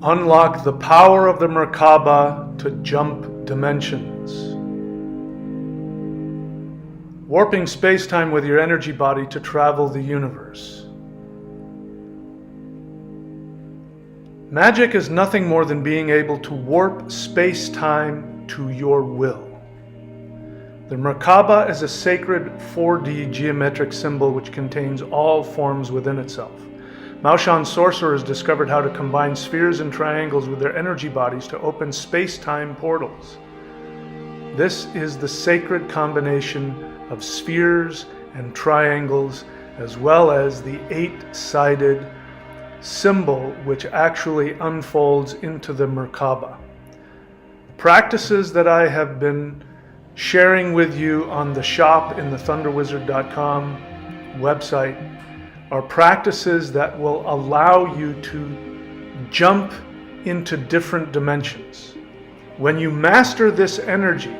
Unlock the power of the Merkaba to jump dimensions. Warping space-time with your energy body to travel the universe. Magic is nothing more than being able to warp space-time to your will. The Merkaba is a sacred 4D geometric symbol which contains all forms within itself. Maoshan sorcerers discovered how to combine spheres and triangles with their energy bodies to open space-time portals. This is the sacred combination of spheres and triangles, as well as the 8-sided symbol which actually unfolds into the Merkaba. Practices that I have been sharing with you on the shop in the thunderwizard.com website are practices that will allow you to jump into different dimensions. When you master this energy,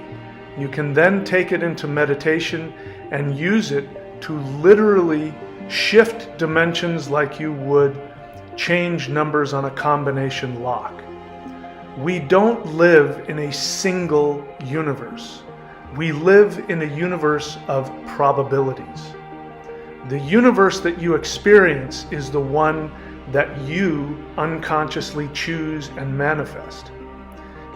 you can then take it into meditation and use it to literally shift dimensions like you would change numbers on a combination lock. We don't live in a single universe. We live in a universe of probabilities. The universe that you experience is the one that you unconsciously choose and manifest.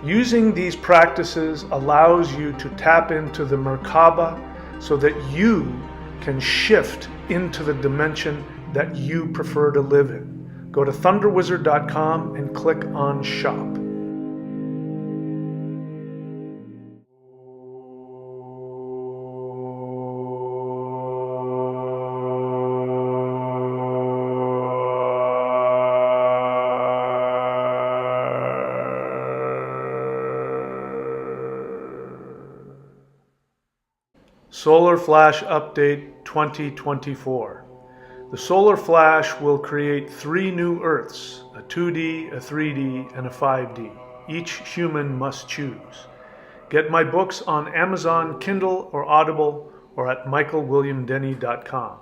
Using these practices allows you to tap into the Merkaba so that you can shift into the dimension that you prefer to live in. Go to thunderwizard.com and click on Shop. Solar Flash Update 2024. The Solar Flash will create 3 new Earths, a 2D, a 3D, and a 5D. Each human must choose. Get my books on Amazon, Kindle, or Audible, or at michaelwilliamdenny.com.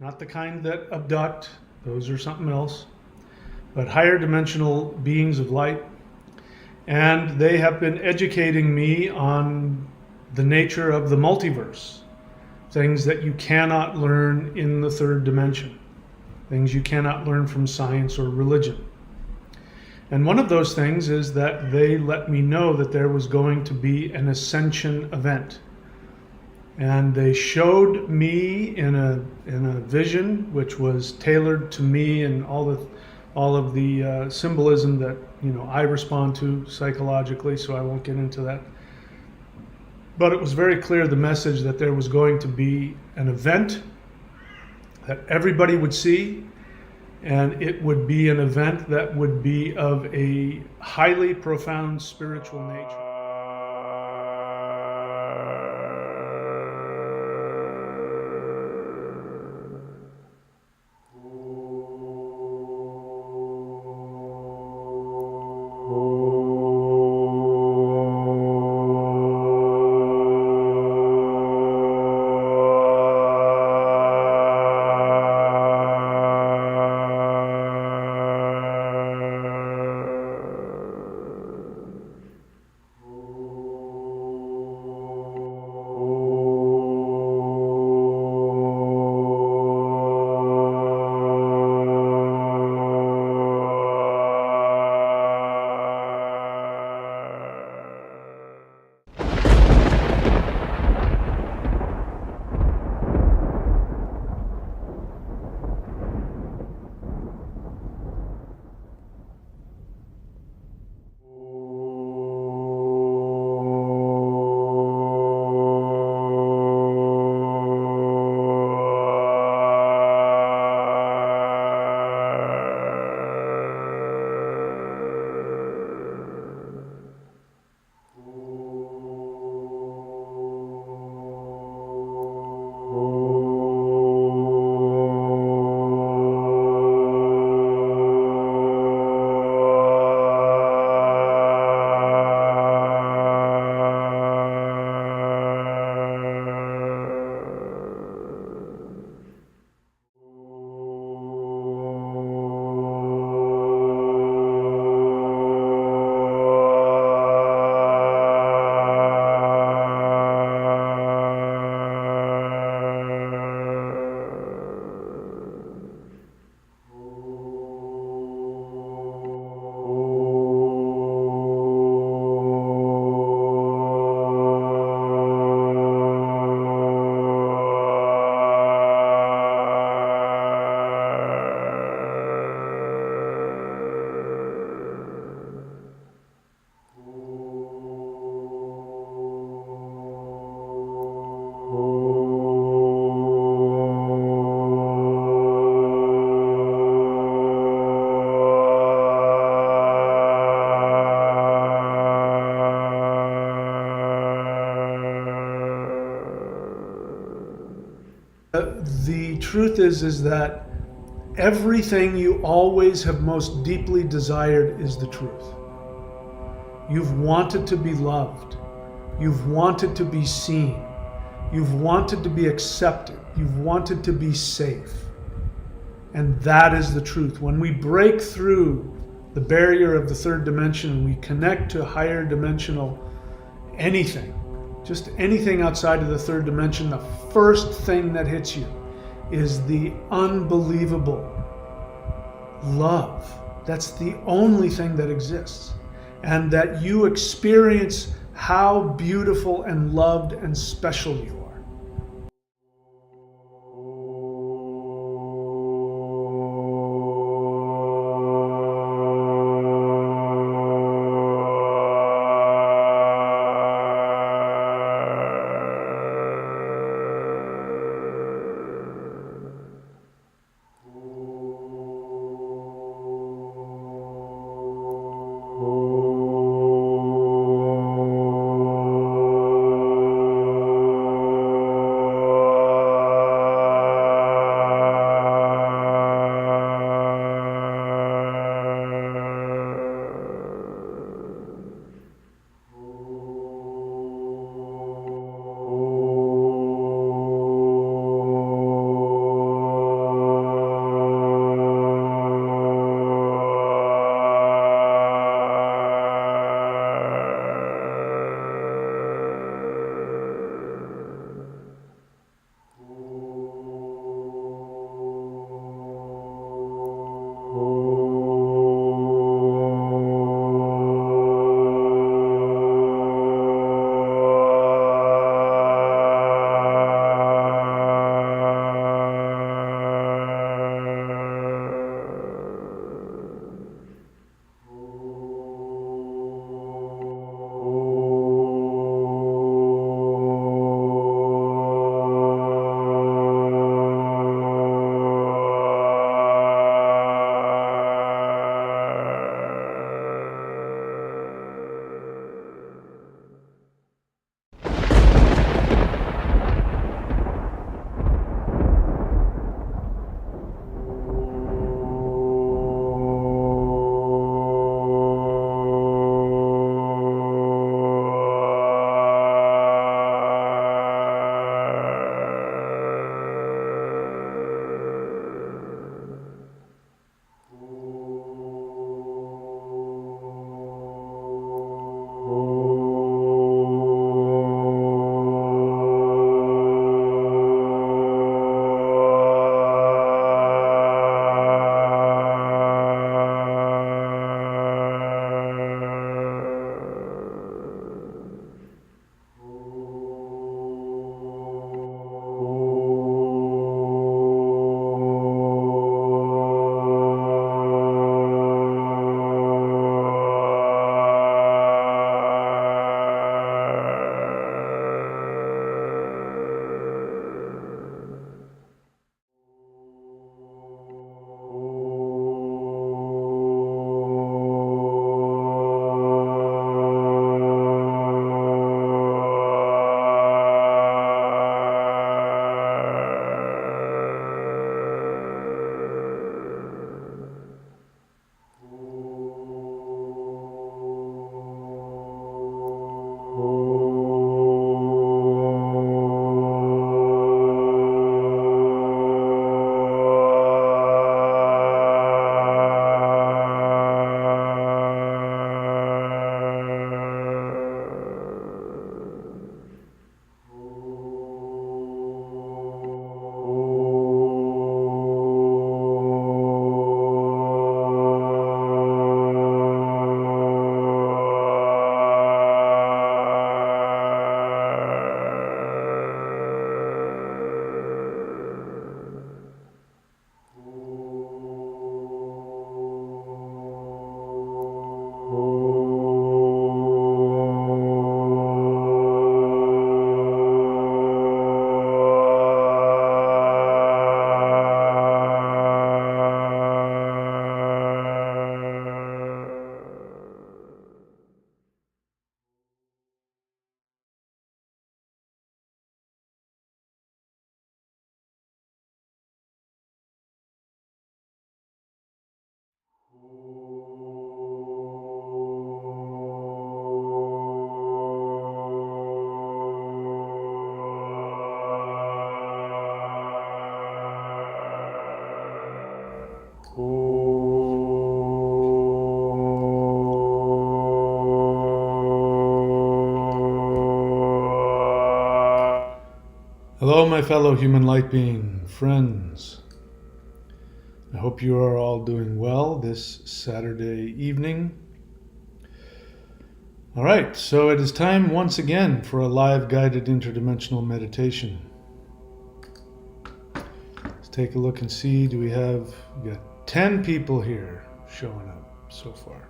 Not the kind that abduct, those are something else, but higher dimensional beings of light. And they have been educating me on the nature of the multiverse, things that you cannot learn in the 3rd dimension, things you cannot learn from science or religion. And one of those things is that they let me know that there was going to be an ascension event. And they showed me in a vision which was tailored to me and all of the symbolism that I respond to psychologically, so I won't get into that. But it was very clear, the message, that there was going to be an event that everybody would see, and it would be an event that would be of a highly profound spiritual nature. truth is that everything you always have most deeply desired is the truth. You've wanted to be loved. You've wanted to be seen. You've wanted to be accepted. You've wanted to be safe. And that is the truth. When we break through the barrier of the third dimension, we connect to higher dimensional anything, just anything outside of the third dimension, the first thing that hits you is the unbelievable love. That's the only thing that exists. And that you experience how beautiful and loved and special you are. Hello, my fellow human light being friends. I hope you are all doing well this Saturday evening. All right, so it is time once again for a live guided interdimensional meditation. Let's take a look and see. We got 10 people here showing up so far.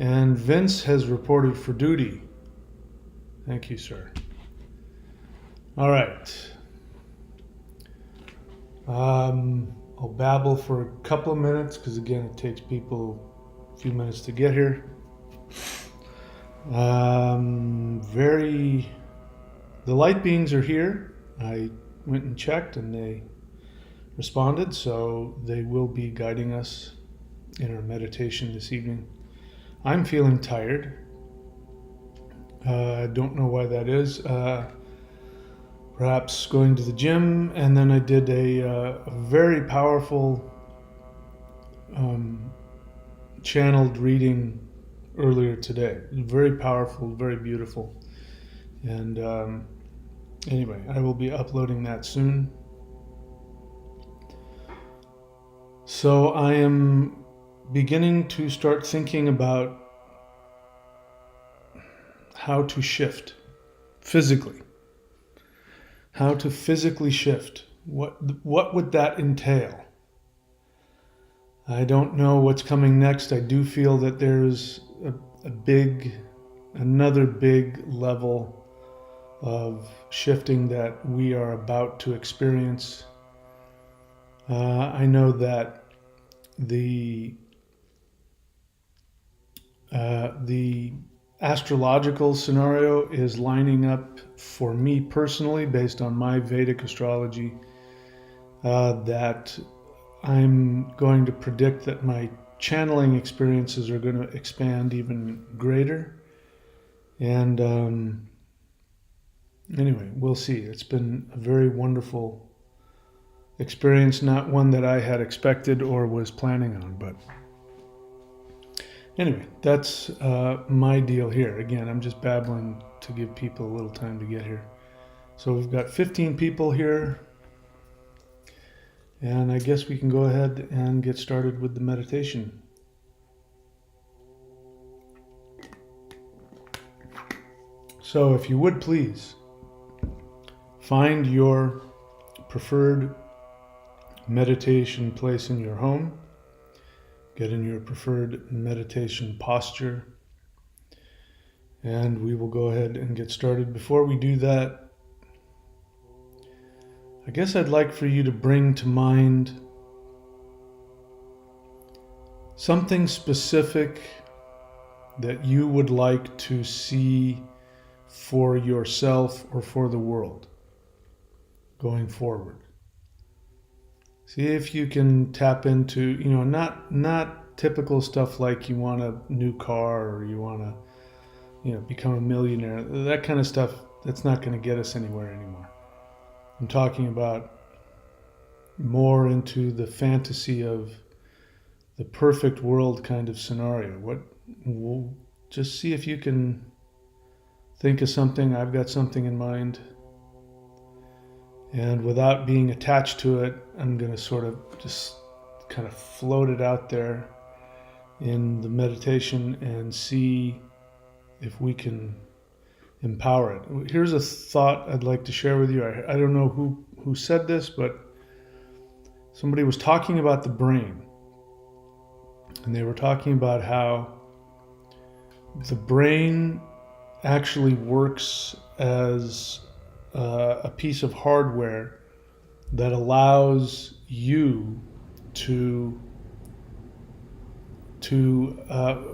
And Vince has reported for duty. Thank you, sir. All right. I'll babble for a couple of minutes because, again, it takes people a few minutes to get here. The light beings are here. I went and checked and they responded, so they will be guiding us in our meditation this evening. I'm feeling tired. I don't know why that is. Perhaps going to the gym, and then I did a very powerful channeled reading earlier today. Very powerful, very beautiful. And anyway, I will be uploading that soon. So I am beginning to start thinking about how to shift physically. How to physically shift. What would that entail? I don't know what's coming next. I do feel that there's another big level of shifting that we are about to experience. I know that the astrological scenario is lining up for me personally based on my Vedic astrology, that I'm going to predict that my channeling experiences are going to expand even greater. And anyway, we'll see. It's been a very wonderful experience, not one that I had expected or was planning on, but anyway, that's my deal here. Again, I'm just babbling to give people a little time to get here. So we've got 15 people here, and I guess we can go ahead and get started with the meditation. So if you would please, find your preferred meditation place in your home. Get in your preferred meditation posture, and we will go ahead and get started. Before we do that, I guess I'd like for you to bring to mind something specific that you would like to see for yourself or for the world going forward. See if you can tap into, not typical stuff like you want a new car or you want to, become a millionaire. That kind of stuff, that's not going to get us anywhere anymore. I'm talking about more into the fantasy of the perfect world kind of scenario. We'll just see if you can think of something. I've got something in mind. And without being attached to it, I'm going to sort of just kind of float it out there in the meditation and see if we can empower it. Here's a thought I'd like to share with you. I don't know who said this, but somebody was talking about the brain. And they were talking about how the brain actually works as a piece of hardware that allows you to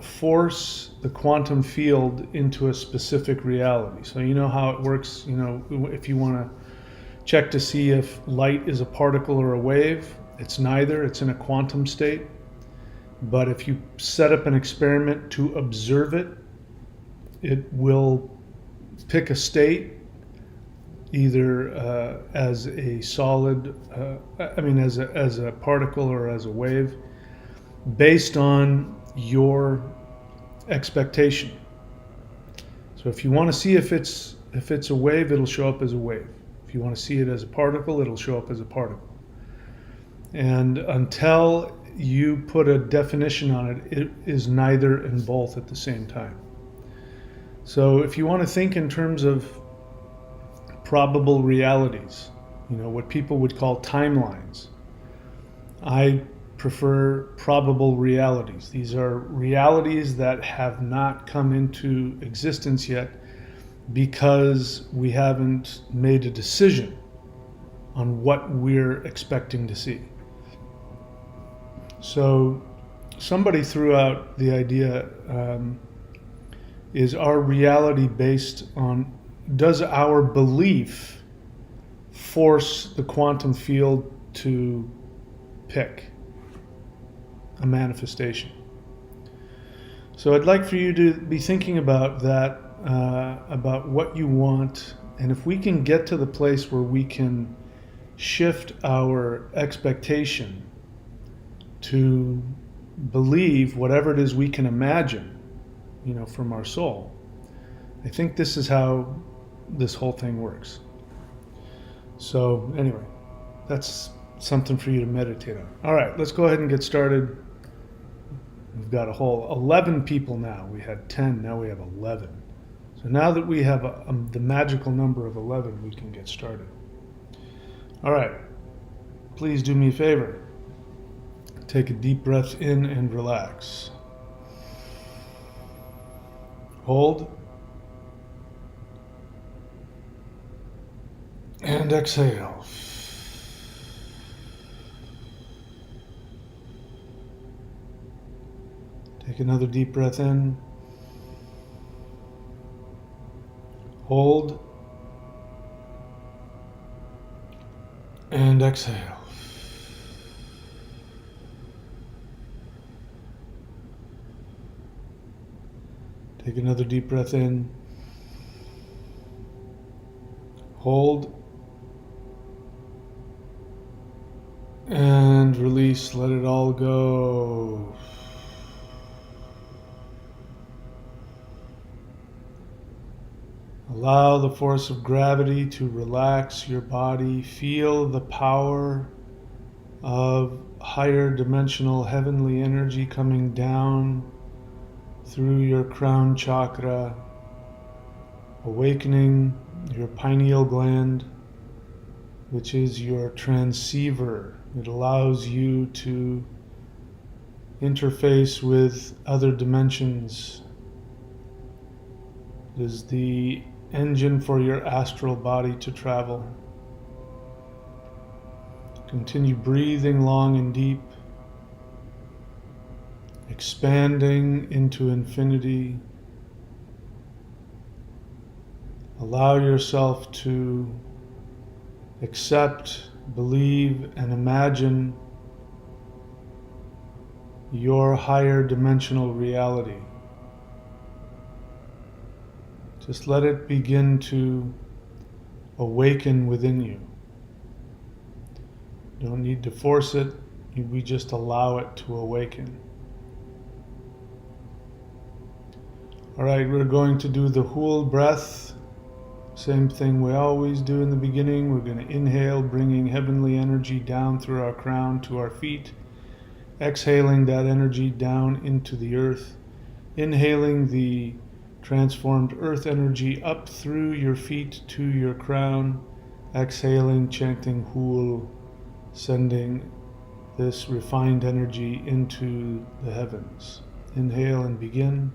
force the quantum field into a specific reality. So you know how it works, if you want to check to see if light is a particle or a wave, it's neither, it's in a quantum state. But if you set up an experiment to observe it, it will pick a state, either as a solid, as a particle or as a wave, based on your expectation. So if you want to see if it's a wave, it'll show up as a wave. If you want to see it as a particle, it'll show up as a particle. And until you put a definition on it, it is neither and both at the same time. So if you want to think in terms of probable realities, what people would call timelines, I prefer probable realities. These are realities that have not come into existence yet because we haven't made a decision on what we're expecting to see. So somebody threw out the idea, is our reality based on, does our belief force the quantum field to pick a manifestation? So I'd like for you to be thinking about that, about what you want, and if we can get to the place where we can shift our expectation to believe whatever it is we can imagine, from our soul, I think this is how this whole thing works. So anyway, that's something for you to meditate on. All right, let's go ahead and get started. We've got a whole 11 people now. We had 10, now we have 11. So now that we have the magical number of 11, we can get started. All right, please do me a favor. Take a deep breath in and relax. Hold. And exhale. Take another deep breath in. Hold. And exhale. Take another deep breath in. Hold. And release, let it all go. Allow the force of gravity to relax your body. Feel the power of higher dimensional heavenly energy coming down through your crown chakra, awakening your pineal gland, which is your transceiver. It allows you to interface with other dimensions. It is the engine for your astral body to travel. Continue breathing long and deep, expanding into infinity. Allow yourself to accept, believe, and imagine your higher dimensional reality. Just let it begin to awaken within you. You don't need to force it, we just allow it to awaken. All right, we're going to do the whole breath. Same thing we always do in the beginning. We're going to inhale, bringing heavenly energy down through our crown to our feet. Exhaling that energy down into the earth. Inhaling the transformed earth energy up through your feet to your crown. Exhaling, chanting Hul, sending this refined energy into the heavens. Inhale and begin.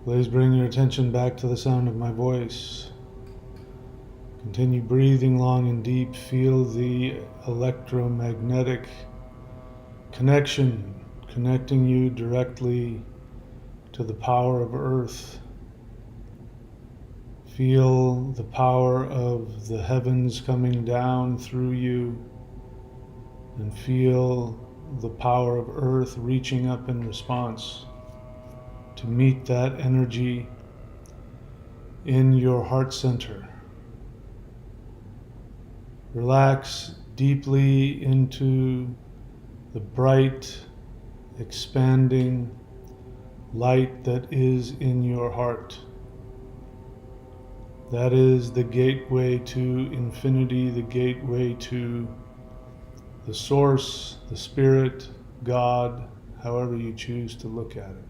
Please bring your attention back to the sound of my voice. Continue breathing long and deep. Feel the electromagnetic connection, connecting you directly to the power of Earth. Feel the power of the heavens coming down through you, and feel the power of Earth reaching up in response to meet that energy in your heart center. Relax deeply into the bright, expanding light that is in your heart. That is the gateway to infinity, the gateway to the source, the spirit, God, however you choose to look at it.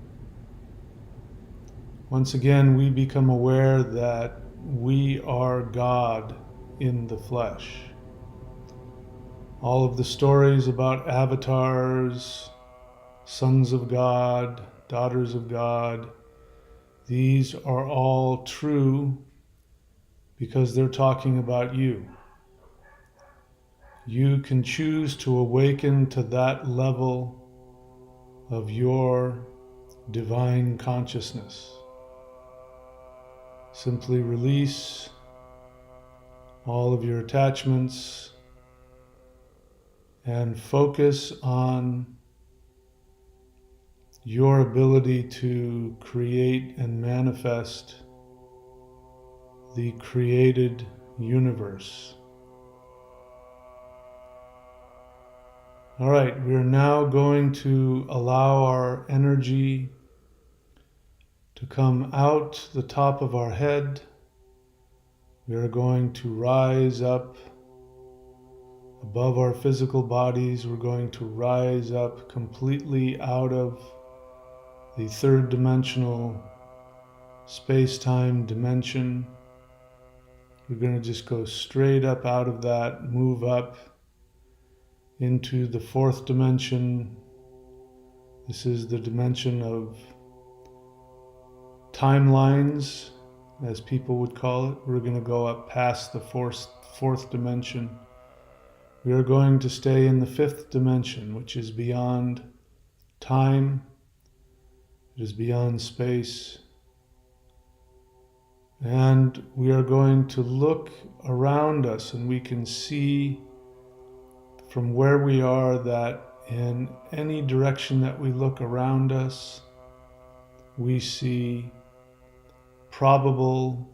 Once again, we become aware that we are God in the flesh. All of the stories about avatars, sons of God, daughters of God, these are all true because they're talking about you. You can choose to awaken to that level of your divine consciousness. Simply release all of your attachments and focus on your ability to create and manifest the created universe. All right, we're now going to allow our energy to come out the top of our head. We are going to rise up above our physical bodies. We're going to rise up completely out of the third dimensional space-time dimension. We're going to just go straight up out of that, move up into the fourth dimension. This is the dimension of timelines, as people would call it. We're going to go up past the fourth dimension. We are going to stay in the fifth dimension, which is beyond time. It is beyond space. And we are going to look around us, and we can see from where we are that in any direction that we look around us, we see probable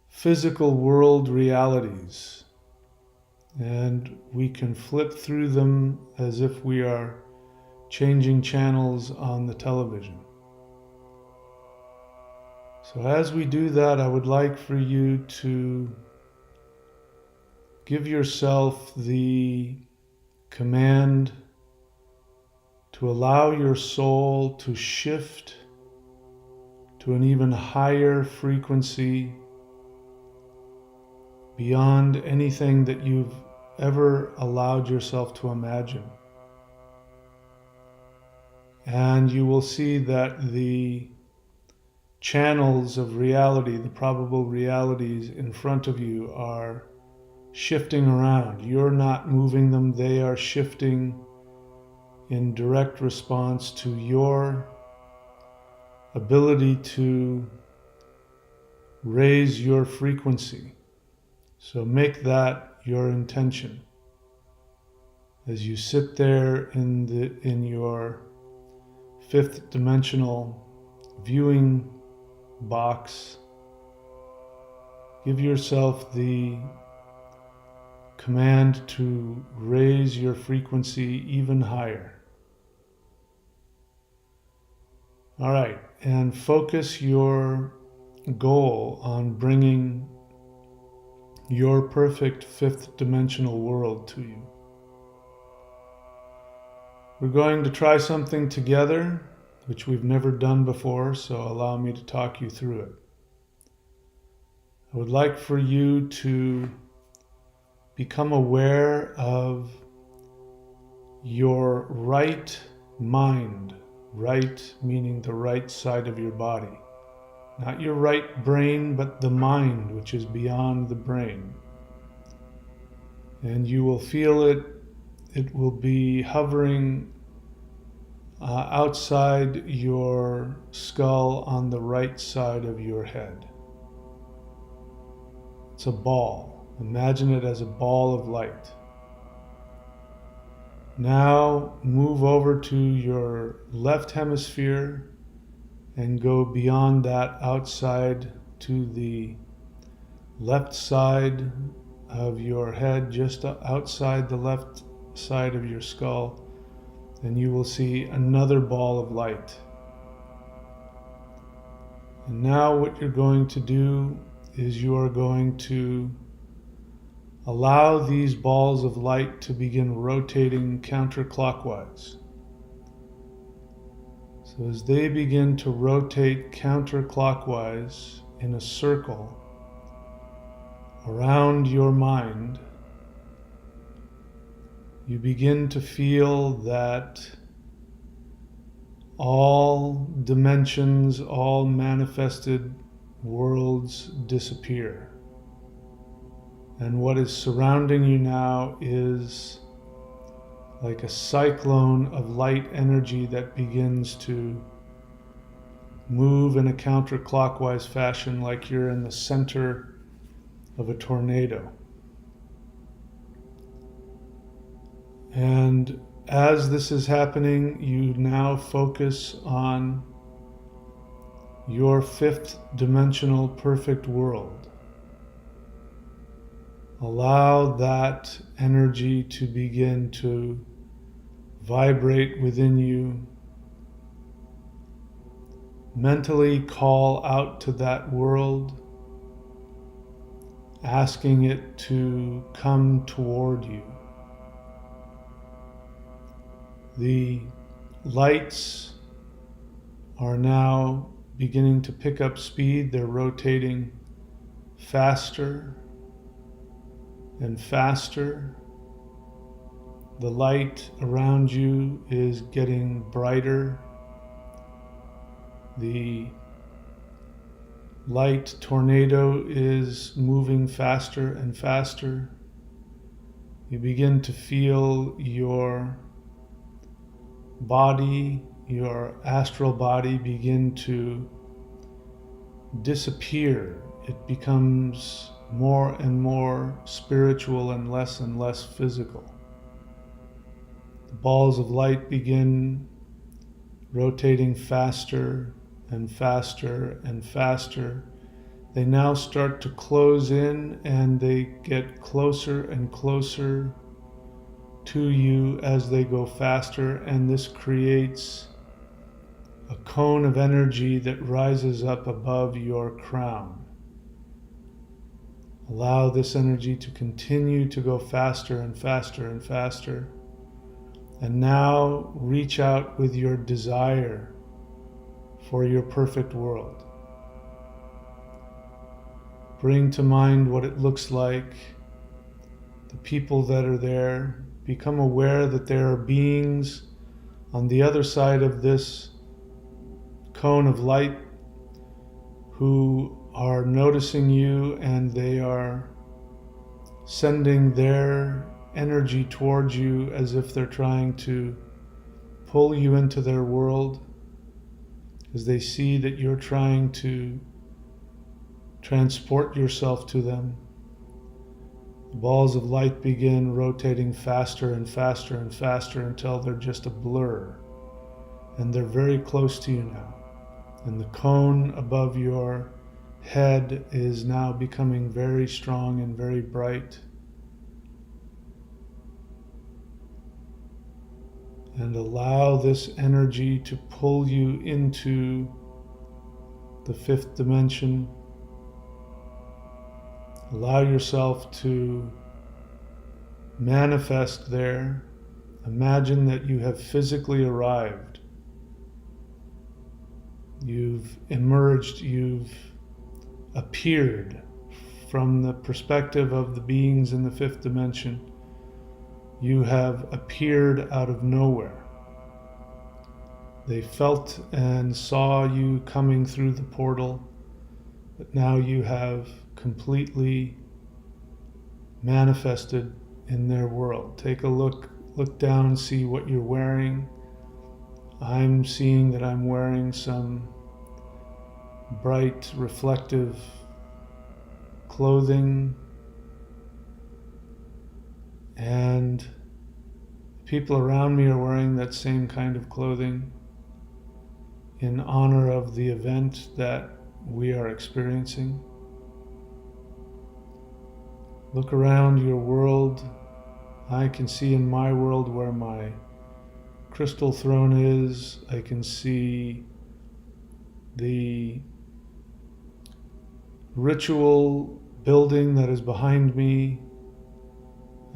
physical world realities. And we can flip through them as if we are changing channels on the television. So as we do that, I would like for you to give yourself the command to allow your soul to shift to an even higher frequency beyond anything that you've ever allowed yourself to imagine. And you will see that the channels of reality, the probable realities in front of you, are shifting around. You're not moving them, they are shifting in direct response to your ability to raise your frequency. So make that your intention. As you sit there in your fifth dimensional viewing box, give yourself the command to raise your frequency even higher. All right, and focus your goal on bringing your perfect fifth dimensional world to you. We're going to try something together, which we've never done before, so allow me to talk you through it. I would like for you to become aware of your right mind. Right meaning the right side of your body. Not your right brain, but the mind, which is beyond the brain. And you will feel it. It will be hovering outside your skull on the right side of your head. It's a ball. Imagine it as a ball of light. Now move over to your left hemisphere and go beyond that outside to the left side of your head, just outside the left side of your skull, and you will see another ball of light. And now what you're going to do is you are going to allow these balls of light to begin rotating counterclockwise. So as they begin to rotate counterclockwise in a circle around your mind, you begin to feel that all dimensions, all manifested worlds disappear. And what is surrounding you now is like a cyclone of light energy that begins to move in a counterclockwise fashion, like you're in the center of a tornado. And as this is happening, you now focus on your fifth dimensional perfect world. Allow that energy to begin to vibrate within you. Mentally call out to that world, asking it to come toward you. The lights are now beginning to pick up speed. They're rotating faster and faster. The light around you is getting brighter. The light tornado is moving faster and faster. You begin to feel your body, your astral body, begin to disappear. It becomes more and more spiritual and less physical. The balls of light begin rotating faster and faster and faster. They now start to close in, and they get closer and closer to you as they go faster, and this creates a cone of energy that rises up above your crown. Allow this energy to continue to go faster and faster and faster. And now reach out with your desire for your perfect world. Bring to mind what it looks like, the people that are there. Become aware that there are beings on the other side of this cone of light who are noticing you, and they are sending their energy towards you as if they're trying to pull you into their world, as they see that you're trying to transport yourself to them. The balls of light begin rotating faster and faster and faster until they're just a blur. And they're very close to you now. And the cone above your head is now becoming very strong and very bright. And allow this energy to pull you into the fifth dimension. Allow yourself to manifest there. Imagine that you have physically arrived. You've emerged, you've appeared from the perspective of the beings in the fifth dimension. You have appeared out of nowhere. They felt and saw you coming through the portal, but now you have completely manifested in their world. Take a look down, see what you're wearing. I'm seeing that I'm wearing some bright, reflective clothing, and people around me are wearing that same kind of clothing in honor of the event that we are experiencing. Look around your world. I can see in my world where my crystal throne is. I can see the ritual building that is behind me.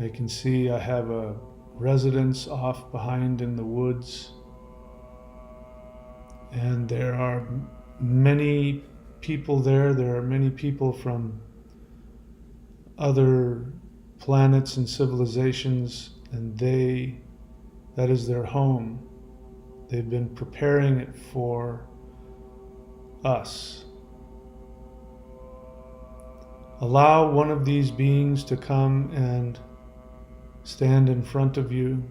I can see I have a residence off behind in the woods. And there are many people there. There are many people from other planets and civilizations, and that is their home. They've been preparing it for us. Allow one of these beings to come and stand in front of you,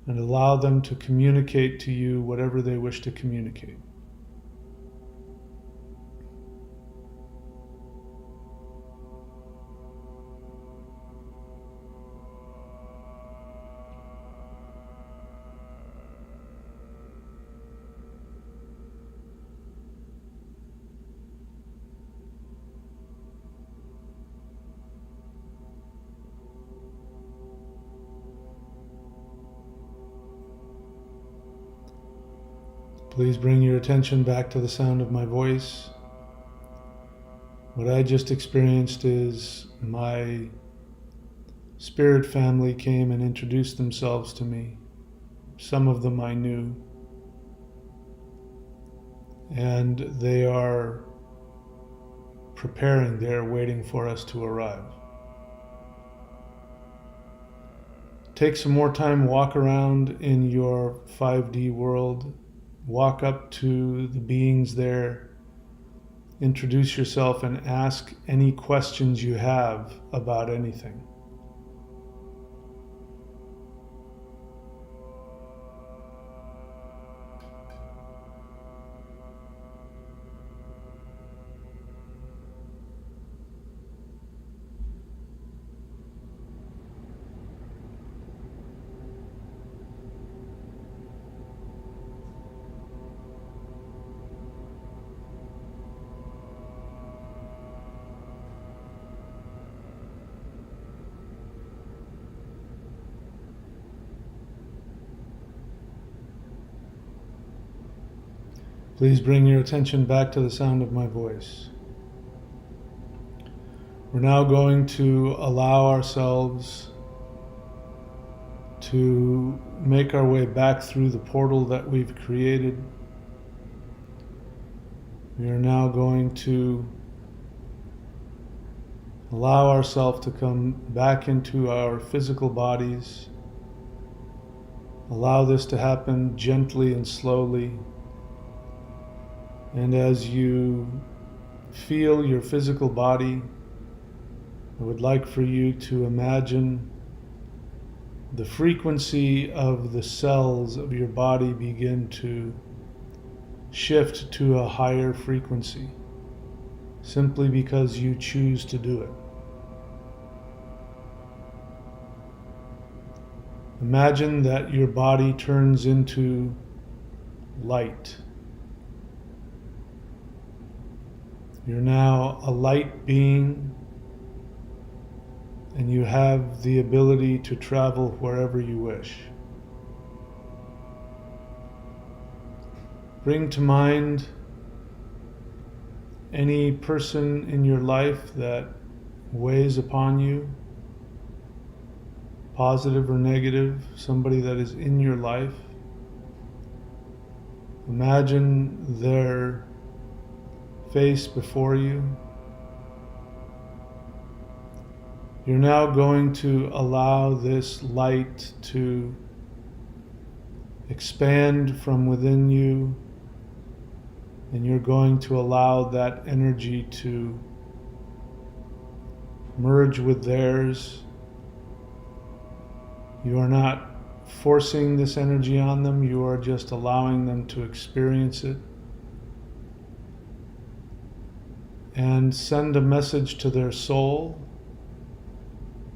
and allow them to communicate to you whatever they wish to communicate. Please bring your attention back to the sound of my voice. What I just experienced is my spirit family came and introduced themselves to me. Some of them I knew. And they are preparing, they're waiting for us to arrive. Take some more time, walk around in your 5D world. Walk up to the beings there, introduce yourself, and ask any questions you have about anything. Please bring your attention back to the sound of my voice. We're now going to allow ourselves to make our way back through the portal that we've created. We are now going to allow ourselves to come back into our physical bodies. Allow this to happen gently and slowly. And as you feel your physical body, I would like for you to imagine the frequency of the cells of your body begin to shift to a higher frequency, simply because you choose to do it. Imagine that your body turns into light. You're now a light being, and you have the ability to travel wherever you wish. Bring to mind any person in your life that weighs upon you, positive or negative, somebody that is in your life. Imagine their face before you. You're now going to allow this light to expand from within you, and you're going to allow that energy to merge with theirs. You are not forcing this energy on them, you are just allowing them to experience it. And send a message to their soul.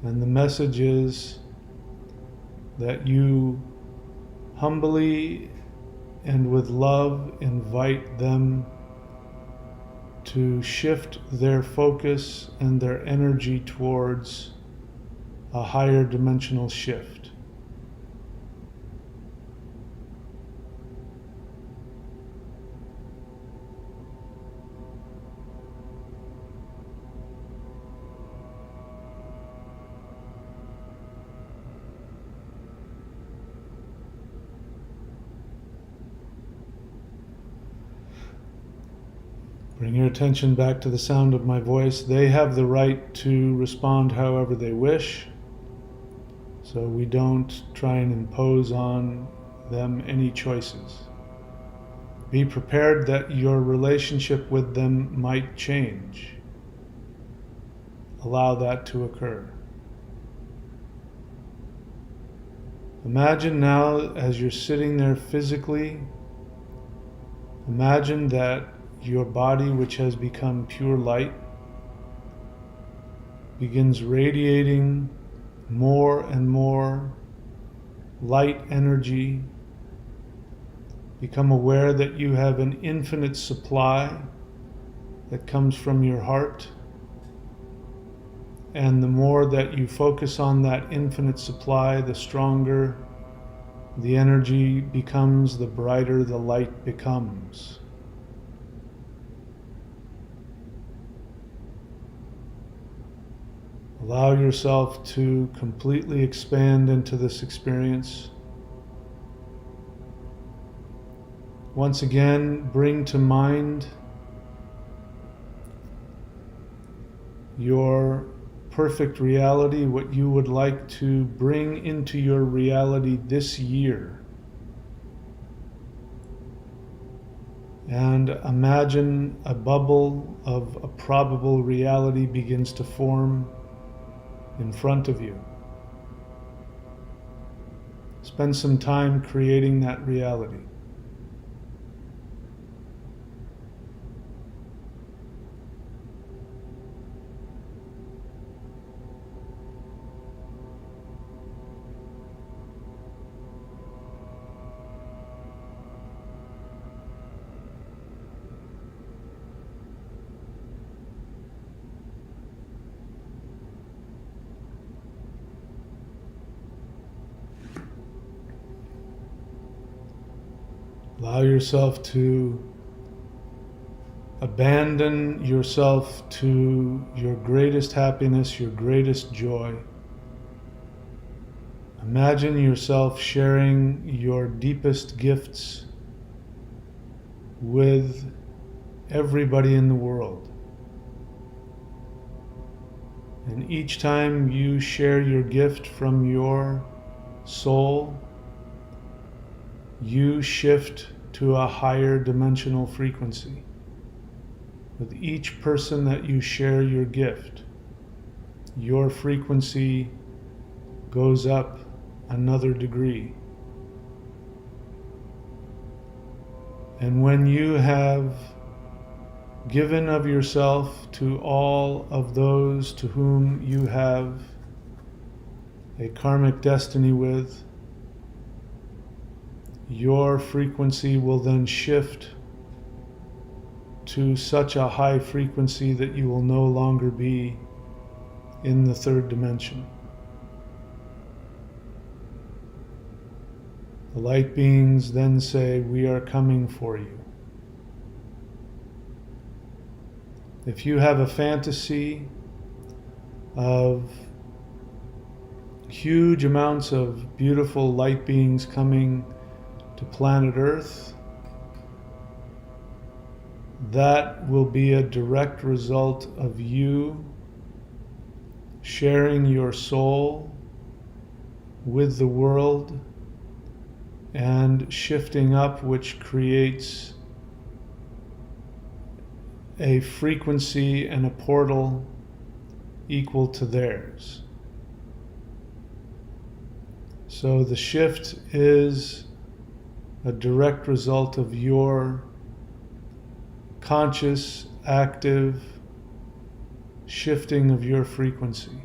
And the message is that you humbly and with love invite them to shift their focus and their energy towards a higher dimensional shift. Bring your attention back to the sound of my voice. They have the right to respond however they wish, so we don't try and impose on them any choices. Be prepared that your relationship with them might change. Allow that to occur. Imagine now, as you're sitting there physically, imagine that your body, which has become pure light, begins radiating more and more light energy. Become aware that you have an infinite supply that comes from your heart. And the more that you focus on that infinite supply, the stronger the energy becomes, the brighter the light becomes. Allow yourself to completely expand into this experience. Once again, bring to mind your perfect reality, what you would like to bring into your reality this year. And imagine a bubble of a probable reality begins to form in front of you. Spend some time creating that reality. Allow yourself to abandon yourself to your greatest happiness, your greatest joy. Imagine yourself sharing your deepest gifts with everybody in the world. And each time you share your gift from your soul, you shift to a higher dimensional frequency. With each person that you share your gift, your frequency goes up another degree. And when you have given of yourself to all of those to whom you have a karmic destiny with, your frequency will then shift to such a high frequency that you will no longer be in the third dimension. The light beings then say, "We are coming for you." If you have a fantasy of huge amounts of beautiful light beings coming to planet Earth, that will be a direct result of you sharing your soul with the world and shifting up, which creates a frequency and a portal equal to theirs. So the shift is a direct result of your conscious, active shifting of your frequency.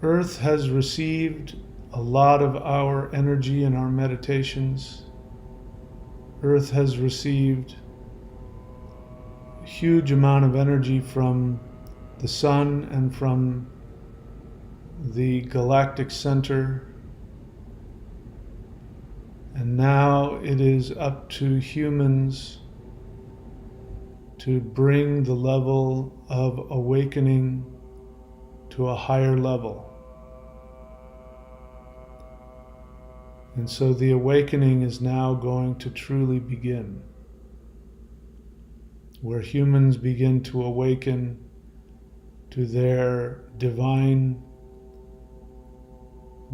Earth has received a lot of our energy in our meditations. Earth has received a huge amount of energy from the sun and from the galactic center. And now it is up to humans to bring the level of awakening to a higher level. And so the awakening is now going to truly begin, where humans begin to awaken to their divine,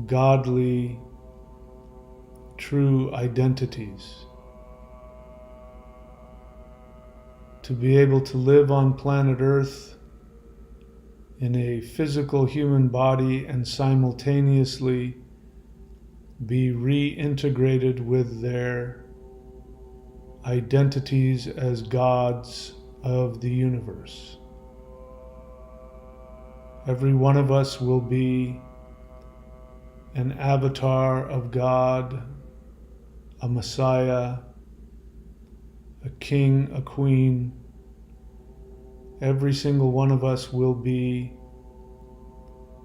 godly, true identities. To be able to live on planet Earth in a physical human body and simultaneously be reintegrated with their identities as gods of the universe. Every one of us will be an avatar of God, a Messiah, a king, a queen. Every single one of us will be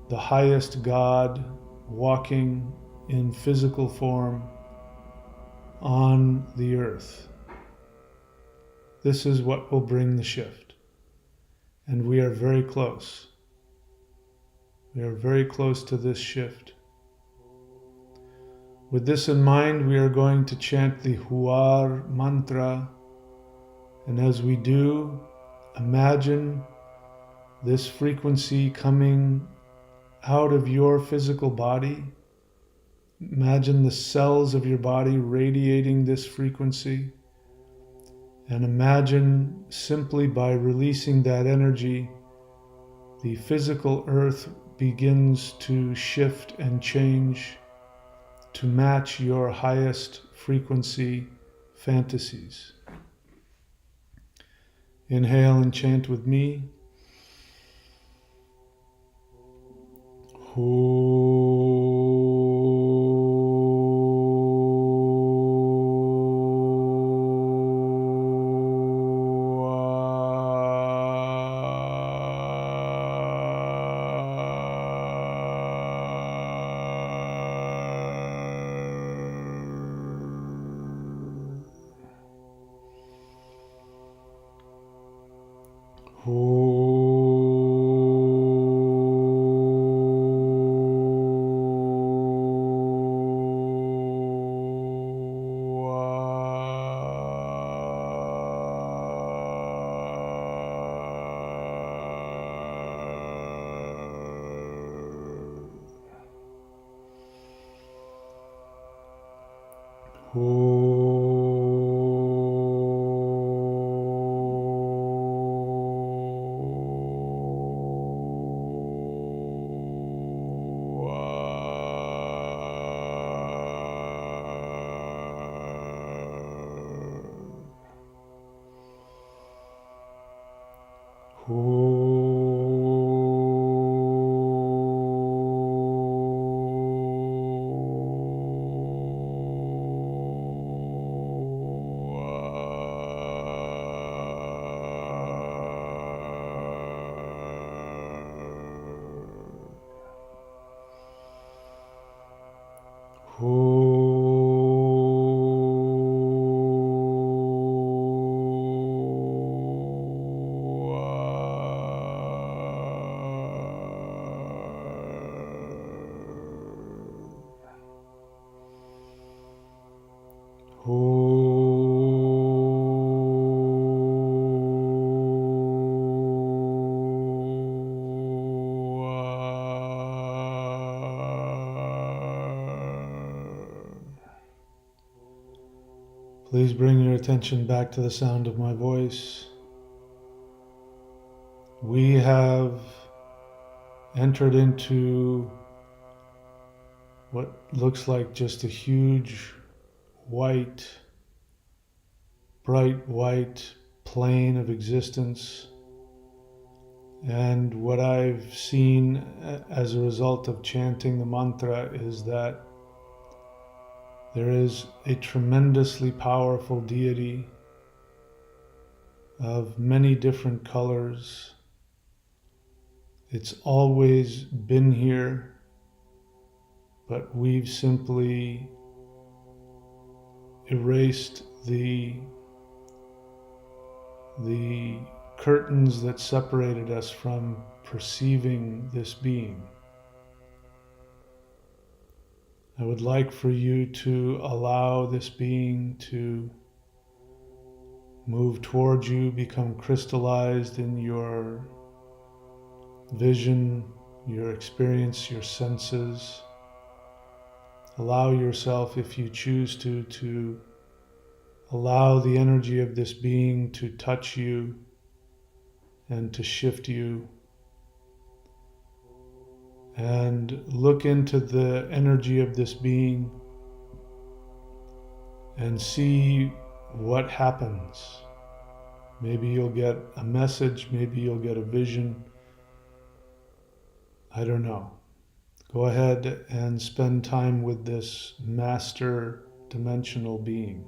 the highest God walking in physical form on the earth. This is what will bring the shift. And we are very close. We are very close to this shift. With this in mind, we are going to chant the Huar mantra. And as we do, imagine this frequency coming out of your physical body. Imagine the cells of your body radiating this frequency. And imagine simply by releasing that energy, the physical earth begins to shift and change to match your highest frequency fantasies. Inhale and chant with me. Please bring your attention back to the sound of my voice. We have entered into what looks like just a huge white, bright white plane of existence. And what I've seen as a result of chanting the mantra is that there is a tremendously powerful deity of many different colors. It's always been here, but we've simply erased the curtains that separated us from perceiving this being. I would like for you to allow this being to move towards you, become crystallized in your vision, your experience, your senses. Allow yourself, if you choose to allow the energy of this being to touch you and to shift you. And look into the energy of this being and see what happens. Maybe you'll get a message, maybe you'll get a vision. I don't know. Go ahead and spend time with this master dimensional being.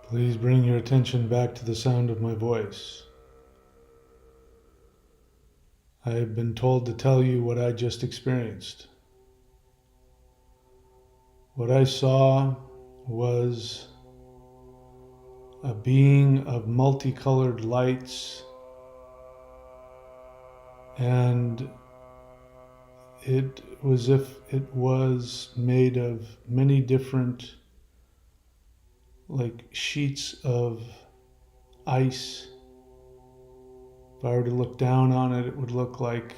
Please bring your attention back to the sound of my voice. I have been told to tell you what I just experienced. What I saw was a being of multicolored lights, and it was as if it was made of many different sheets of ice. If I were to look down on it, it would look like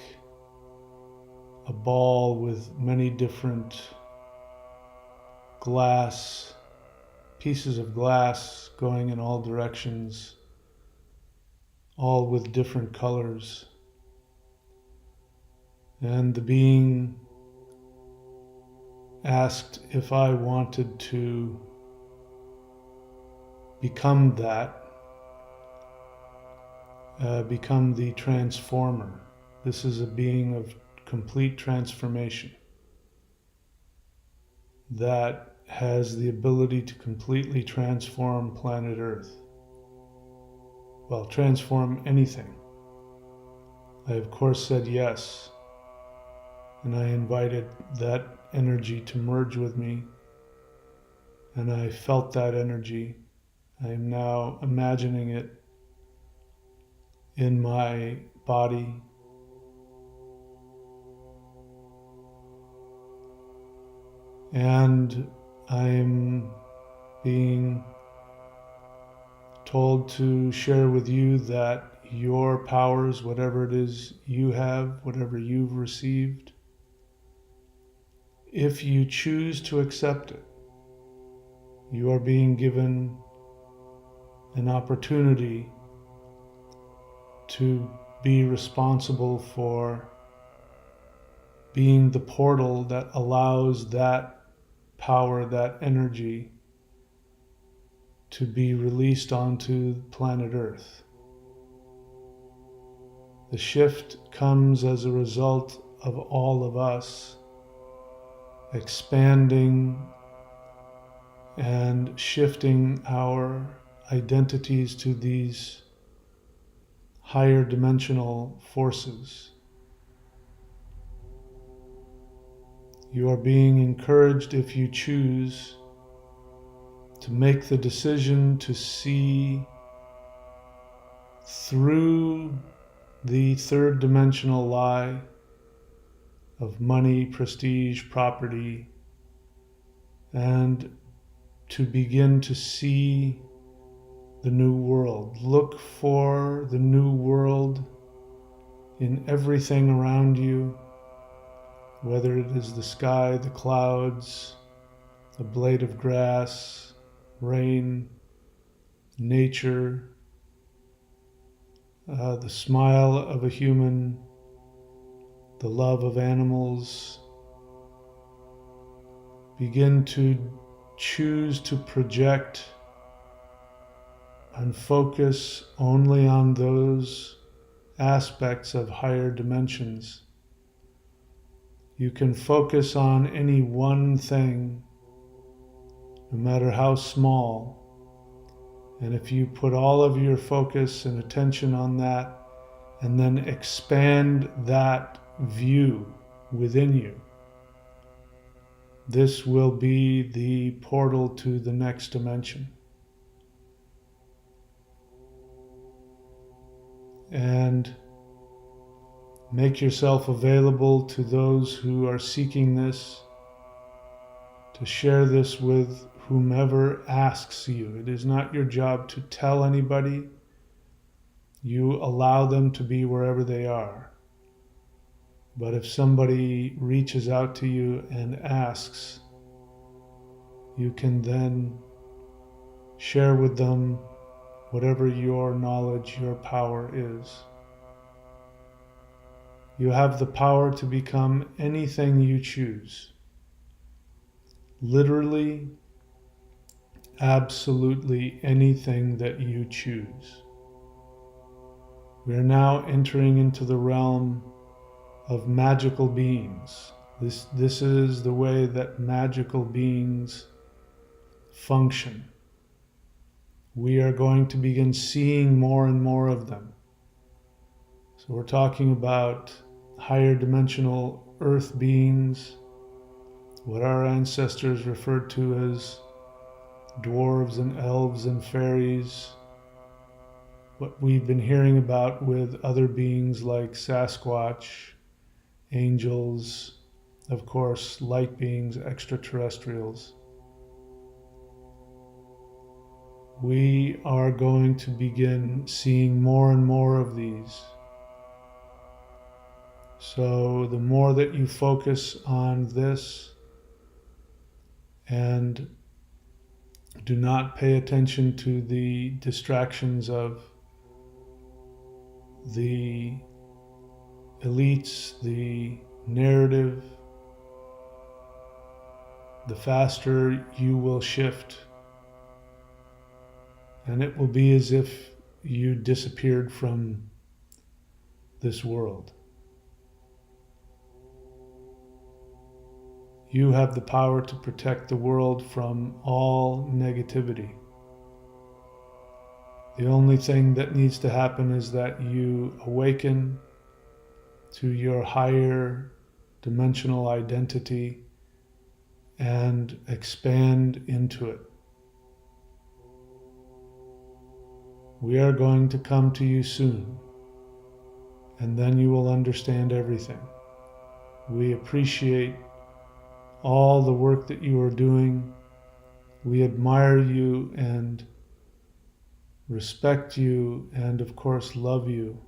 a ball with many different pieces of glass going in all directions, all with different colors. And the being asked if I wanted to become that, become the transformer. This is a being of complete transformation that has the ability to completely transform planet Earth. Well, transform anything. I of course said yes, and I invited that energy to merge with me, and I felt that energy. I am now imagining it in my body. And I'm being told to share with you that your powers, whatever it is you have, whatever you've received, if you choose to accept it, you are being given an opportunity to be responsible for being the portal that allows that power, that energy, to be released onto planet Earth. The shift comes as a result of all of us expanding and shifting our identities to these higher dimensional forces. You are being encouraged, if you choose, to make the decision to see through the third dimensional lie of money, prestige, property, and to begin to see the new world. Look for the new world in everything around you, whether it is the sky, the clouds, a blade of grass, rain, nature, the smile of a human, the love of animals. Begin to choose to project and focus only on those aspects of higher dimensions. You can focus on any one thing, no matter how small. And if you put all of your focus and attention on that, and then expand that view within you, this will be the portal to the next dimension. And make yourself available to those who are seeking this, to share this with whomever asks you. It is not your job to tell anybody. You allow them to be wherever they are. But if somebody reaches out to you and asks, you can then share with them whatever your knowledge, your power is. You have the power to become anything you choose. Literally, absolutely anything that you choose. We are now entering into the realm of magical beings. This is the way that magical beings function. We are going to begin seeing more and more of them. So we're talking about higher dimensional earth beings, what our ancestors referred to as dwarves and elves and fairies, what we've been hearing about with other beings like Sasquatch, angels, of course, light beings, extraterrestrials. We are going to begin seeing more and more of these. So the more that you focus on this and do not pay attention to the distractions of the elites, the narrative, the faster you will shift. And it will be as if you disappeared from this world. You have the power to protect the world from all negativity. The only thing that needs to happen is that you awaken to your higher dimensional identity and expand into it. We are going to come to you soon, and then you will understand everything. We appreciate all the work that you are doing. We admire you and respect you and, of course, love you.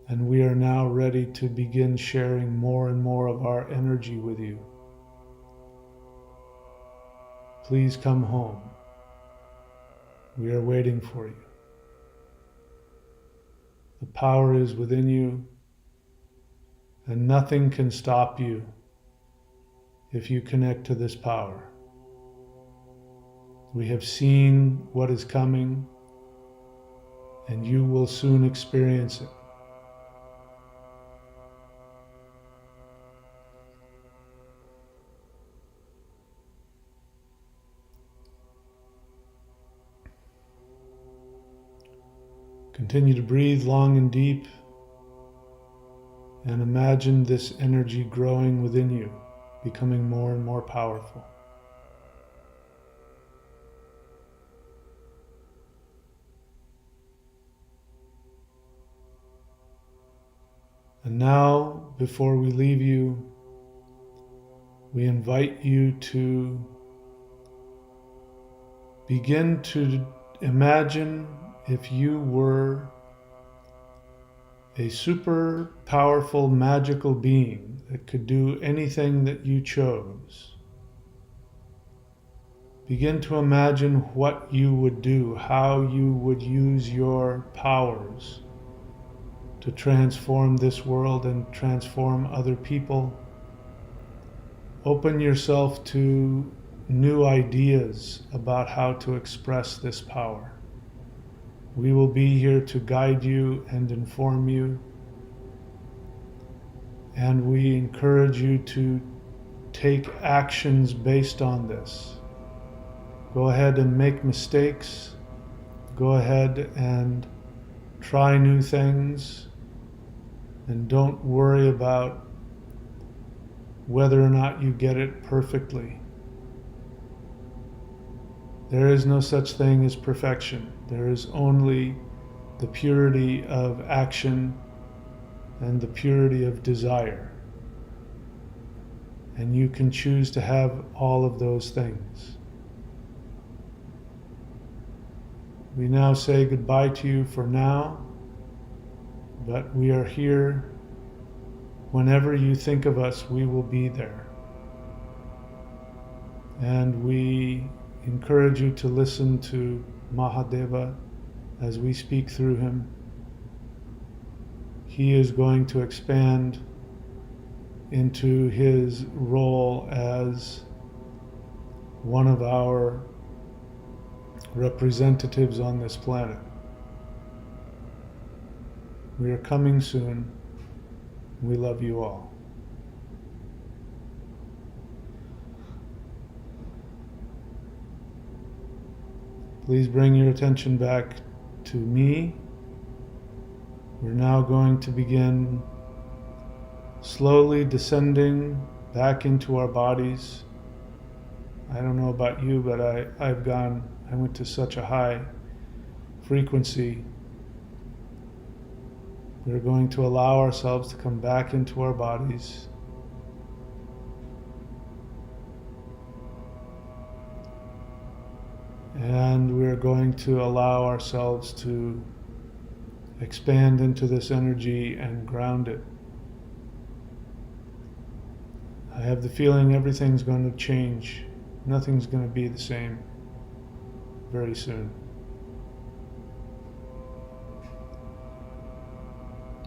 And we are now ready to begin sharing more and more of our energy with you. Please come home. We are waiting for you. The power is within you, and nothing can stop you if you connect to this power. We have seen what is coming, and you will soon experience it. Continue to breathe long and deep, and imagine this energy growing within you, becoming more and more powerful. And now, before we leave you, we invite you to begin to imagine if you were a super powerful magical being that could do anything that you chose. Begin to imagine what you would do, how you would use your powers to transform this world and transform other people. Open yourself to new ideas about how to express this power. We will be here to guide you and inform you, and we encourage you to take actions based on this. Go ahead and make mistakes. Go ahead and try new things, and don't worry about whether or not you get it perfectly. There is no such thing as perfection. There is only the purity of action and the purity of desire. And you can choose to have all of those things. We now say goodbye to you for now, but we are here. Whenever you think of us, we will be there. And we encourage you to listen to Mahadeva as we speak through him. He is going to expand into his role as one of our representatives on this planet. We are coming soon. We love you all. Please bring your attention back to me. We're now going to begin slowly descending back into our bodies. I don't know about you, but I went to such a high frequency. We're going to allow ourselves to come back into our bodies. And we're going to allow ourselves to expand into this energy and ground it. I have the feeling everything's going to change. Nothing's going to be the same very soon.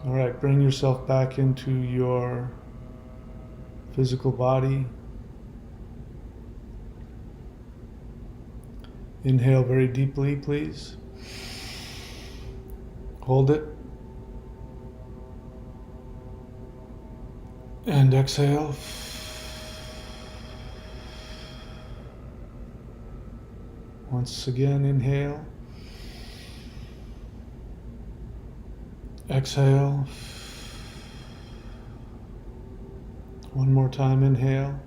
All right, bring yourself back into your physical body. Inhale very deeply, please. Hold it. And exhale. Once again, inhale. Exhale. One more time, inhale.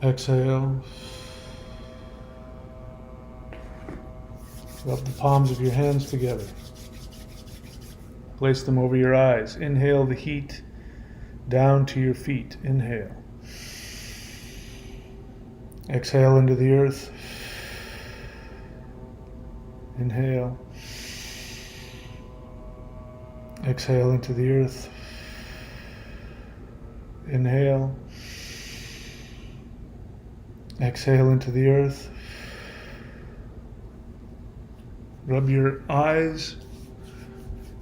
Exhale. Rub the palms of your hands together. Place them over your eyes. Inhale the heat down to your feet. Inhale. Exhale into the earth. Inhale. Exhale into the earth. Inhale. Exhale into the earth. Rub your eyes,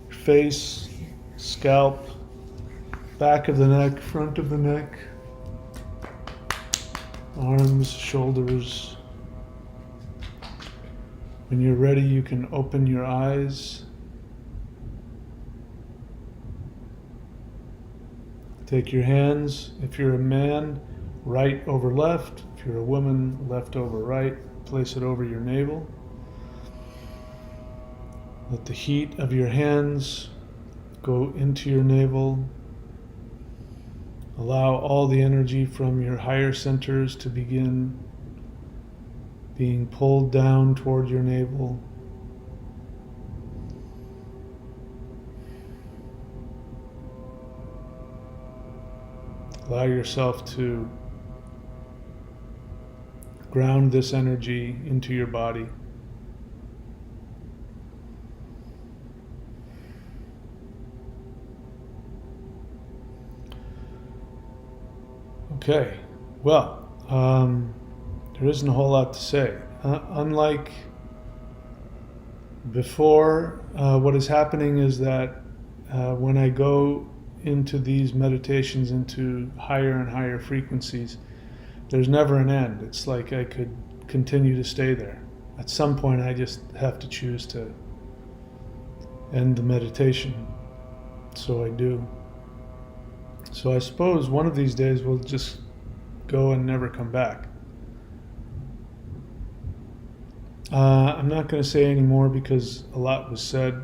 face, scalp, back of the neck, front of the neck, arms, shoulders. When you're ready, you can open your eyes. Take your hands, if you're a man, right over left. If you're a woman, left over right. Place it over your navel. Let the heat of your hands go into your navel. Allow all the energy from your higher centers to begin being pulled down toward your navel. Allow yourself to ground this energy into your body. Okay, well, there isn't a whole lot to say. Unlike before, what is happening is that when I go into these meditations into higher and higher frequencies, there's never an end. It's like I could continue to stay there. At some point, I just have to choose to end the meditation. So I do. So I suppose one of these days we'll just go and never come back. I'm not going to say any more because a lot was said.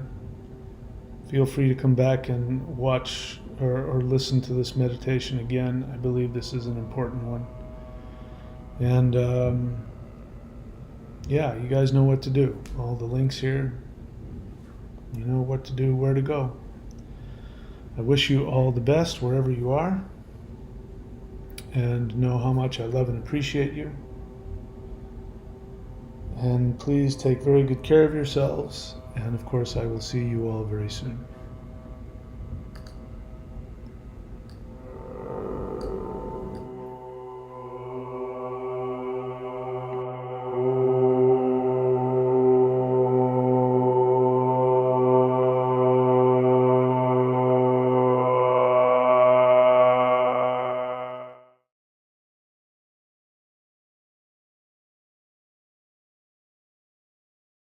Feel free to come back and watch or listen to this meditation again. I believe this is an important one. And yeah, you guys know what to do. All the links here. You know what to do, where to go. I wish you all the best wherever you are, and know how much I love and appreciate you. And please take very good care of yourselves, and of course I will see you all very soon.